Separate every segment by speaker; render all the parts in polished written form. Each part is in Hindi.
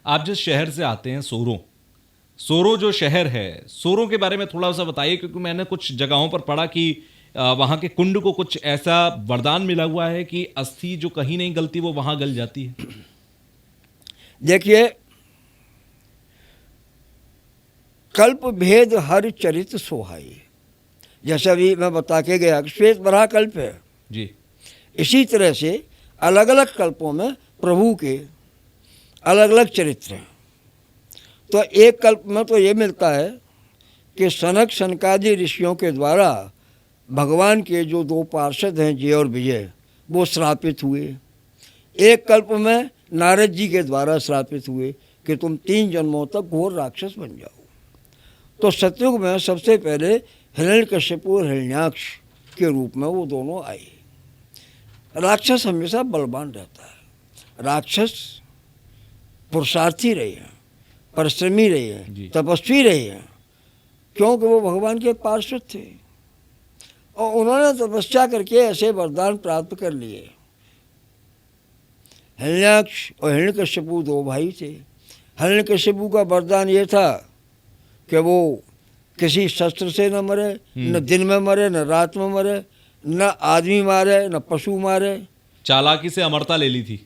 Speaker 1: आप जिस शहर से आते हैं, सोरो जो शहर है, सोरो के बारे में थोड़ा सा बताइए, क्योंकि मैंने कुछ जगहों पर पढ़ा कि वहां के कुंड को कुछ ऐसा वरदान मिला हुआ है कि अस्थि जो कहीं नहीं गलती वो वहां गल जाती है।
Speaker 2: देखिए, कल्प भेद हर चरित सोहाई, जैसा भी मैं बता के गया कि श्वेत बराह कल्प है।
Speaker 1: जी।
Speaker 2: इसी तरह से अलग अलग कल्पों में प्रभु के अलग अलग चरित्र हैं। तो एक कल्प में तो ये मिलता है कि सनक सनकादि ऋषियों के द्वारा भगवान के जो दो पार्षद हैं जय और विजय, वो श्रापित हुए। एक कल्प में नारद जी के द्वारा श्रापित हुए कि तुम 3 जन्मों तक घोर राक्षस बन जाओ। तो सतयुग में सबसे पहले हिरण्यकश्यप और हिरण्याक्ष के रूप में वो दोनों आए। राक्षस हमेशा बलवान रहता है। राक्षस पुरुषार्थी रहे हैं, परिश्रमी रहे हैं, तपस्वी रहे हैं, क्योंकि वो भगवान के पार्षद थे और उन्होंने तपस्या करके ऐसे वरदान प्राप्त कर लिए। हिरण्याक्ष और हिरण्यकश्यपु 2 भाई थे। हिरण्यकश्यपु का वरदान ये था कि वो किसी शस्त्र से न मरे, न दिन में मरे, न रात में मरे, न आदमी मारे, न पशु मारे।
Speaker 1: चालाकी से अमरता ले ली थी।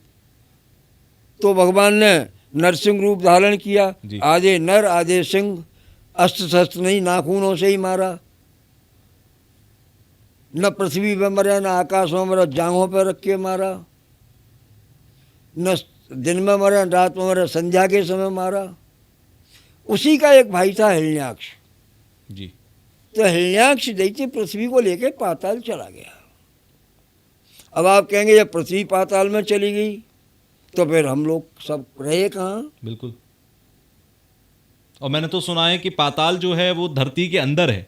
Speaker 2: तो भगवान ने नरसिंह रूप धारण किया। आधे नर आधे सिंह, अस्त्र शस्त्र नहीं, नाखूनों से ही मारा। न पृथ्वी पे मरे, न आकाश में मरे, जांघों पर रख के मारा। न दिन में मरे, न रात में मरे, संध्या के समय मारा। उसी का एक भाई था हिरण्याक्ष
Speaker 1: जी।
Speaker 2: तो हिरण्याक्ष दैत्य पृथ्वी को लेकर पाताल चला गया। अब आप कहेंगे जब पृथ्वी पाताल में चली गई तो फिर हम लोग सब रहे कहाँ?
Speaker 1: बिल्कुल। और मैंने तो सुना है कि पाताल जो है वो धरती के अंदर है,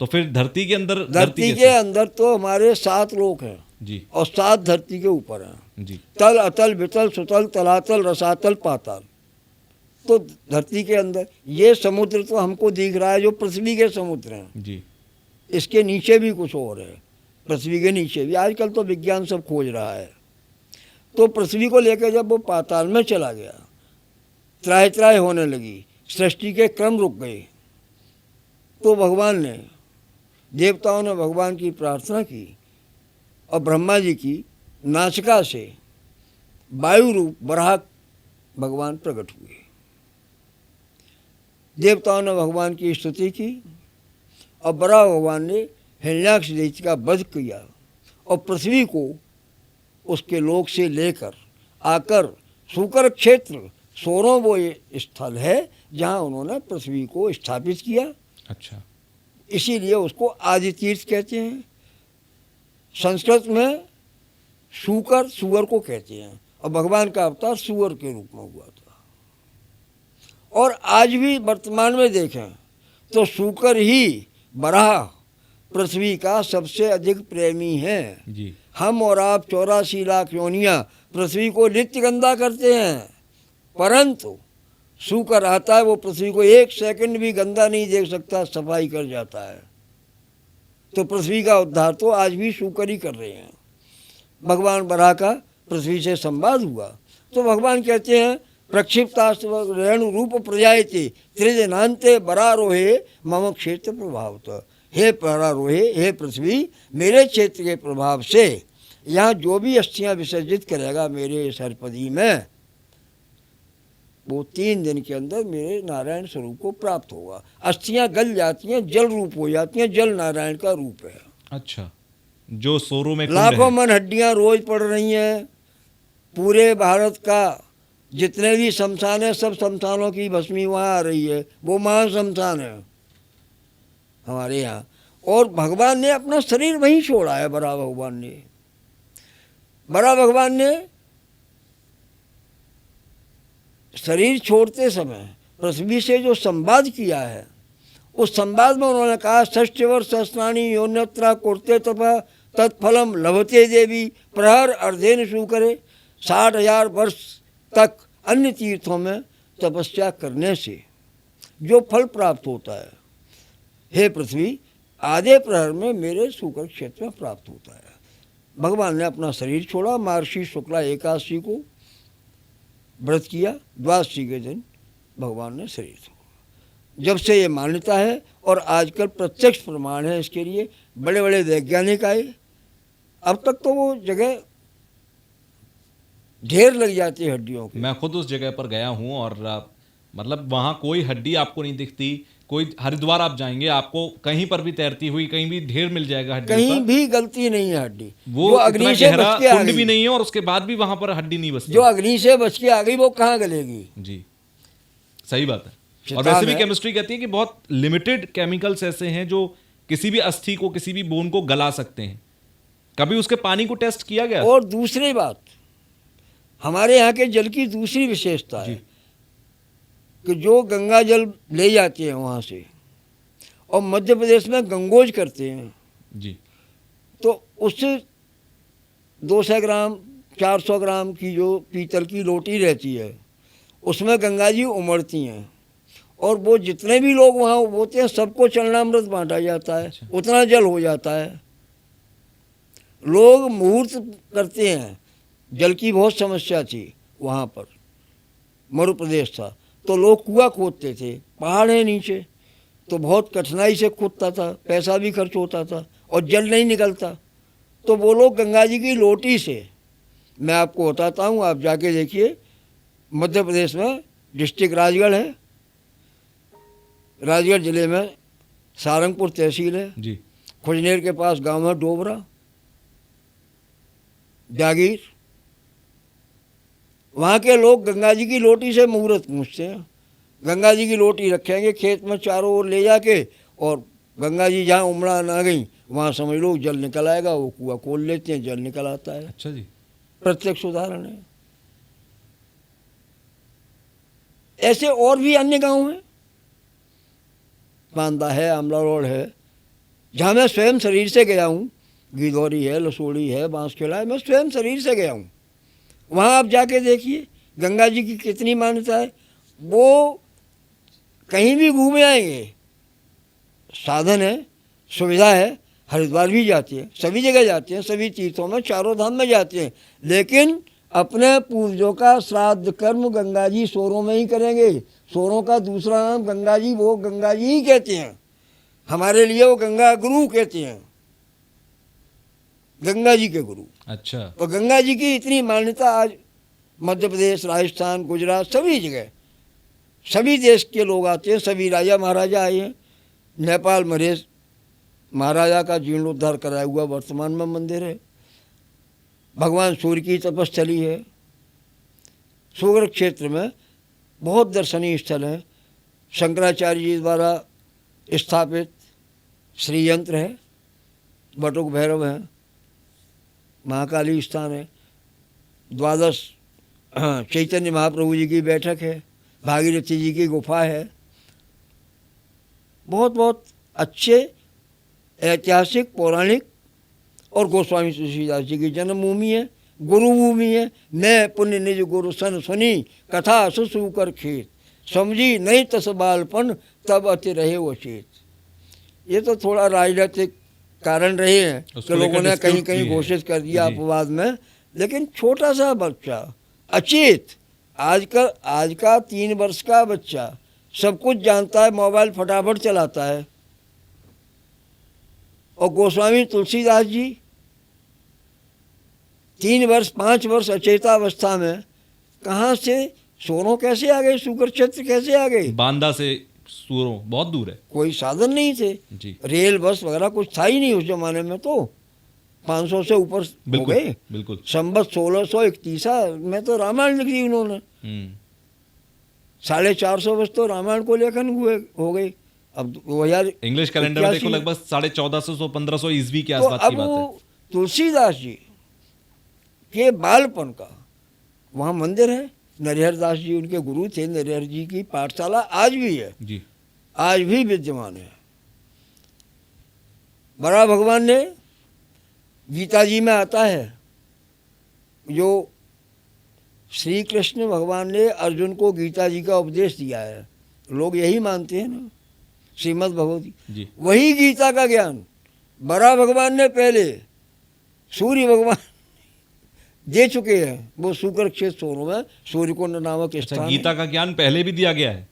Speaker 1: तो फिर धरती के अंदर
Speaker 2: धरती के अंदर तो हमारे 7 लोक हैं
Speaker 1: जी,
Speaker 2: और 7 धरती के ऊपर हैं
Speaker 1: जी।
Speaker 2: तल, अतल, वितल, सुतल, तलातल, रसातल, पाताल। तो धरती के अंदर ये समुद्र तो हमको दिख रहा है जो पृथ्वी के समुद्र हैं
Speaker 1: जी।
Speaker 2: इसके नीचे भी कुछ और है, पृथ्वी के नीचे भी। आजकल तो विज्ञान सब खोज रहा है। तो पृथ्वी को लेकर जब वो पाताल में चला गया, त्राहि त्राहि होने लगी, सृष्टि के क्रम रुक गए। तो भगवान ने, देवताओं ने भगवान की प्रार्थना की और ब्रह्मा जी की नासिका से वायु रूप वराह भगवान प्रकट हुए। देवताओं ने भगवान की स्तुति की और वराह भगवान ने हिरण्याक्ष दैत्य का वध किया और पृथ्वी को उसके लोक से लेकर आकर सूकर क्षेत्र सोरों वो स्थल है जहाँ उन्होंने पृथ्वी को स्थापित किया।
Speaker 1: अच्छा।
Speaker 2: इसीलिए उसको आदि तीर्थ कहते हैं। संस्कृत में सूकर सुअर को कहते हैं और भगवान का अवतार सुअर के रूप में हुआ था। और आज भी वर्तमान में देखें तो सूकर ही वराह पृथ्वी का सबसे अधिक प्रेमी है
Speaker 1: जी।
Speaker 2: हम और आप 84 लाख योनियाँ पृथ्वी को नित्य गंदा करते हैं, परंतु सूकर आता है, वो पृथ्वी को 1 सेकंड भी गंदा नहीं देख सकता, सफाई कर जाता है। तो पृथ्वी का उद्धार तो आज भी सूकर ही कर रहे हैं। भगवान वराह का पृथ्वी से संवाद हुआ तो भगवान कहते हैं प्रक्षिप्तास्त्र रेणु रूप प्रजायते त्रिजनान्ते वरारोहे मम क्षेत्र प्रभावतः। हे वरारोहे, हे पृथ्वी, मेरे क्षेत्र के प्रभाव से यहाँ जो भी अस्थियाँ विसर्जित करेगा मेरे सरपदी में, वो 3 दिन के अंदर मेरे नारायण स्वरूप को प्राप्त होगा। अस्थियाँ गल जाती हैं, जल रूप हो जाती हैं, जल नारायण का रूप है।
Speaker 1: अच्छा। जो सोरो में
Speaker 2: लाखों मन हड्डियाँ रोज पड़ रही हैं। पूरे भारत का जितने भी शमशान है, सब शमशानों की भस्मी वहाँ आ रही है। वो महान शमशान है हमारे यहाँ। और भगवान ने अपना शरीर वहीं छोड़ा है। बड़ा भगवान ने शरीर छोड़ते समय पृथ्वी से जो संवाद किया है, उस संवाद में उन्होंने कहा 60 वर्ष सहस्राणि योन्यत्रा कुर्ते तपा तत्फलम लभते देवी प्रहर अर्धेन सूकरे। 60,000 वर्ष तक अन्य तीर्थों में तपस्या करने से जो फल प्राप्त होता है, हे पृथ्वी, आधे प्रहर में मेरे सूकर क्षेत्र में प्राप्त होता है। भगवान ने अपना शरीर छोड़ा। महर्षि शुक्ला एकादशी को व्रत किया, द्वादशी के दिन भगवान ने शरीर छोड़ा। जब से ये मान्यता है और आजकल प्रत्यक्ष प्रमाण है इसके लिए, बड़े बड़े वैज्ञानिक आए, अब तक तो वो जगह ढेर लग जाती है हड्डियों की।
Speaker 1: मैं खुद उस जगह पर गया हूं और मतलब वहां कोई हड्डी आपको नहीं दिखती। कोई हरिद्वार आप जाएंगे, आपको कहीं पर भी तैरती हुई कहीं भी ढेर मिल जाएगा हड्डी
Speaker 2: कहीं
Speaker 1: का।
Speaker 2: भी गलती नहीं है हड्डी।
Speaker 1: वो
Speaker 2: जो
Speaker 1: इतना
Speaker 2: अग्नि से
Speaker 1: गहरा
Speaker 2: बच के आ
Speaker 1: कुंड भी
Speaker 2: गई,
Speaker 1: नहीं है और उसके बाद भी वहां पर हड्डी नहीं बचती।
Speaker 2: जो अग्नि से बच के आ गई वो कहाँ गलेगी?
Speaker 1: जी, सही बात है। और
Speaker 2: शैतान
Speaker 1: वैसे भी
Speaker 2: है।
Speaker 1: केमिस्ट्री कहती है कि बहुत लिमिटेड केमिकल्स ऐसे हैं जो किसी भी अस्थि को, किसी भी बोन को गला सकते हैं। कभी उसके पानी को टेस्ट किया गया?
Speaker 2: और दूसरी बात, हमारे यहाँ के जल की दूसरी विशेषता है कि जो गंगा जल ले जाते हैं वहाँ से और मध्य प्रदेश में गंगोज करते हैं,
Speaker 1: जी,
Speaker 2: तो उससे 200 ग्राम 400 ग्राम की जो पीतल की लोटी रहती है उसमें गंगा जी उमड़ती हैं और वो जितने भी लोग वहाँ होते हैं सबको चरणामृत बांटा जाता है।
Speaker 1: अच्छा।
Speaker 2: उतना जल हो जाता है। लोग मुहूर्त करते हैं, जल की बहुत समस्या थी वहाँ पर, मरु प्रदेश था, तो लोग कुआं खोदते थे, पहाड़ है नीचे, तो बहुत कठिनाई से खोदता था, पैसा भी खर्च होता था और जल नहीं निकलता। तो वो लोग गंगा जी की लोटी से, मैं आपको बताता हूँ, आप जाके देखिए, मध्य प्रदेश में डिस्ट्रिक्ट राजगढ़ है, राजगढ़ जिले में सारंगपुर तहसील है,
Speaker 1: जी,
Speaker 2: खुजनेर के पास गांव है डोबरा, जागीर, वहाँ के लोग गंगा जी की लोटी से मुहूर्त पूछते हैं। गंगा जी की लोटी रखेंगे खेत में चारों ओर ले जाके, और गंगा जी जहाँ उमड़ा ना गई वहाँ समझ लो जल निकल आएगा, वो कुआं खोल लेते हैं, जल निकल आता है।
Speaker 1: अच्छा जी,
Speaker 2: प्रत्यक्ष उदाहरण है। ऐसे और भी अन्य गांव हैं, बांदा है, आमला रोड है, जहाँ मैं स्वयं शरीर से गया हूँ, गिदौरी है, लसोड़ी है, बांसखेड़ा है, मैं स्वयं शरीर से गया हूँ। वहाँ आप जाके देखिए गंगा जी की कितनी मान्यता है। वो कहीं भी घूमे आएंगे, साधन है, सुविधा है, हरिद्वार भी जाते हैं, सभी जगह जाते हैं, सभी तीर्थों में, चारों धाम में जाते हैं, लेकिन अपने पूर्वजों का श्राद्ध कर्म गंगा जी सोरों में ही करेंगे। सोरों का दूसरा नाम गंगा जी, वो गंगा जी ही कहते हैं, हमारे लिए वो गंगा गुरु कहते हैं, गंगा जी के गुरु।
Speaker 1: अच्छा,
Speaker 2: तो गंगा जी की इतनी मान्यता आज मध्य प्रदेश, राजस्थान, गुजरात, सभी जगह, सभी देश के लोग आते हैं, सभी राजा महाराजा आए हैं। नेपाल महेश महाराजा का जीर्णोद्धार कराया हुआ वर्तमान में मंदिर है। भगवान सूर्य की तपस्थली है। सुगर क्षेत्र में बहुत दर्शनीय स्थल हैं। शंकराचार्य जी द्वारा स्थापित श्री यंत्र है, बटुक भैरव है, महाकाली स्थान है, द्वादश चैतन्य महाप्रभु जी की बैठक है, भागीरथी जी की गुफा है। बहुत बहुत अच्छे ऐतिहासिक, पौराणिक और गोस्वामी तुलसीदास जी की जन्मभूमि है, गुरुभूमि है। मैं पुण्य निज गुरु सन सुनी, कथा सुसु कर खेत, समझी नहीं तस बालपन, तब अति रहे वो चेत। ये तो थोड़ा राजनीतिक कारण रहे हैं कि लोगों ने कहीं कहीं घोषित कर दिया अपवाद में, लेकिन छोटा सा बच्चा अचेत, आज का 3 वर्ष का बच्चा सब कुछ जानता है, मोबाइल फटाफट चलाता है। और गोस्वामी तुलसीदास जी 3 वर्ष 5 वर्ष अचेतावस्था में कहाँ से सोरों कैसे आ गए, सुगर क्षेत्र कैसे आ गए?
Speaker 1: बांदा से सूरों बहुत दूर है,
Speaker 2: कोई साधन नहीं थे
Speaker 1: जी,
Speaker 2: रेल बस वगैरह कुछ था ही नहीं उस जमाने में। तो 500 से ऊपर हो गए।
Speaker 1: बिल्कुल।
Speaker 2: संवत 1631 में तो रामायण लिख दी उन्होंने। 450 वर्ष तो रामायण को लेखन हुए हो गई। अब 2000
Speaker 1: इंग्लिश कैलेंडर में देखो लगभग 1450 1500 ईस्वी के आसपास की बात है।
Speaker 2: तुलसीदास जी के बालपन का वहाँ मंदिर है। नरिहर दास जी उनके गुरु थे। नरिहर जी की पाठशाला आज भी है
Speaker 1: जी,
Speaker 2: आज भी विद्यमान है। बड़ा भगवान ने गीता जी में आता है, जो श्री कृष्ण भगवान ने अर्जुन को गीता जी का उपदेश दिया है, लोग यही मानते हैं ना, श्रीमद् भगवती
Speaker 1: जी,
Speaker 2: वही गीता का ज्ञान बड़ा भगवान ने पहले सूर्य भगवान दे चुके हैं। वो शुक्र क्षेत्र सोरों में सूर्यकुंड नामक
Speaker 1: अच्छा,
Speaker 2: स्थान है।
Speaker 1: गीता का ज्ञान पहले भी दिया गया है?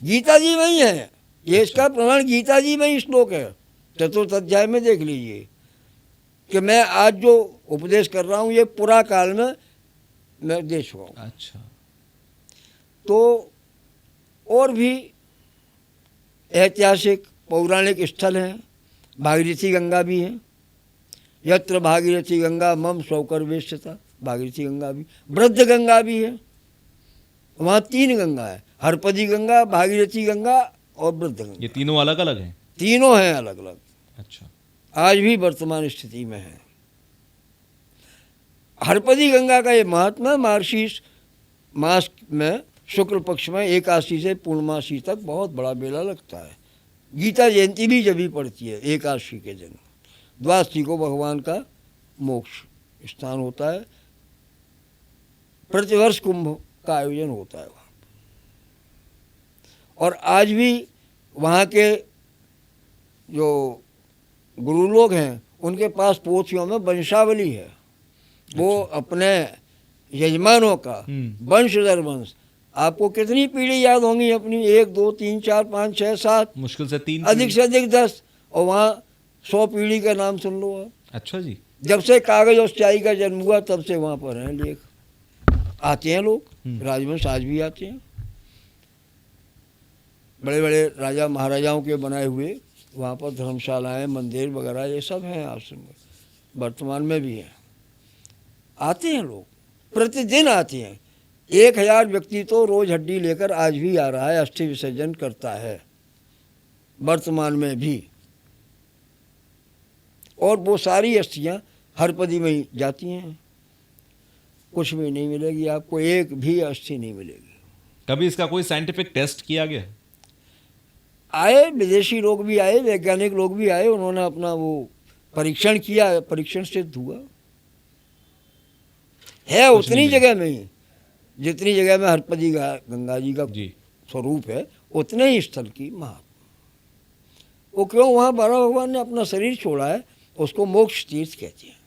Speaker 2: गीता जी में ही है ये, इसका प्रमाण गीता जी में ही श्लोक है, चतुर्थ अध्याय में देख लीजिए कि मैं आज जो उपदेश कर रहा हूँ ये पूरा काल में मैं दे चुका हूँ।
Speaker 1: अच्छा,
Speaker 2: तो और भी ऐतिहासिक पौराणिक स्थल हैं, भागीरथी गंगा भी है, यत्र भागीरथी गंगा मम सौकर वेश्यता, भागीरथी गंगा भी, वृद्ध गंगा भी है। वहाँ 3 गंगा है, हरपदी गंगा, भागीरथी गंगा और वृद्ध गंगा।
Speaker 1: ये तीनों अलग अलग हैं?
Speaker 2: तीनों हैं अलग अलग,
Speaker 1: अच्छा,
Speaker 2: आज भी वर्तमान स्थिति में है। हरपदी गंगा का ये महात्मा मार्गशीर्ष मास में शुक्ल पक्ष में एकादशी से पूर्णमासी तक बहुत बड़ा मेला लगता है। गीता जयंती भी जब ही पड़ती है एकादशी के दिन। द्वादशी को भगवान का मोक्ष स्थान होता है। प्रतिवर्ष कुंभ का आयोजन होता है वहाँ। और आज भी वहाँ के जो गुरु लोग हैं उनके पास पोथियों में वंशावली है। वो अपने यजमानों का वंश दर वंश, आपको कितनी पीढ़ी याद होंगी अपनी? 1 2 3 4 5 6 7,
Speaker 1: मुश्किल से 3,
Speaker 2: अधिक से अधिक 10, और वहाँ 100 पीढ़ी का नाम सुन लो आप।
Speaker 1: अच्छा जी,
Speaker 2: जब से कागज और स्याही का जन्म हुआ तब से वहाँ पर हैं लेख, आते हैं लोग, राजवंश आज भी आते हैं। बड़े बड़े राजा महाराजाओं के बनाए हुए वहाँ पर धर्मशालाएं, मंदिर वगैरह ये सब हैं आश्रम में, वर्तमान में भी हैं। आते हैं लोग, प्रतिदिन आते हैं। 1000 व्यक्ति तो रोज हड्डी लेकर आज भी आ रहा है, अस्थि विसर्जन करता है वर्तमान में भी। और वो सारी अस्थियां हरपदी में ही जाती हैं, कुछ भी नहीं मिलेगी आपको, एक भी अस्थि नहीं मिलेगी।
Speaker 1: कभी इसका कोई साइंटिफिक टेस्ट किया गया?
Speaker 2: आए विदेशी लोग भी आए, वैज्ञानिक लोग भी आए, उन्होंने अपना वो परीक्षण किया, परीक्षण सिद्ध हुआ है उतनी जगह में ही जितनी जगह में हरपदी गंगा जी का स्वरूप है, उतने ही स्थल की महात्मा। वो क्यों? वहाँ बाबा भगवान ने अपना शरीर छोड़ा है, उसको मोक्ष तीर्थ कहते हैं।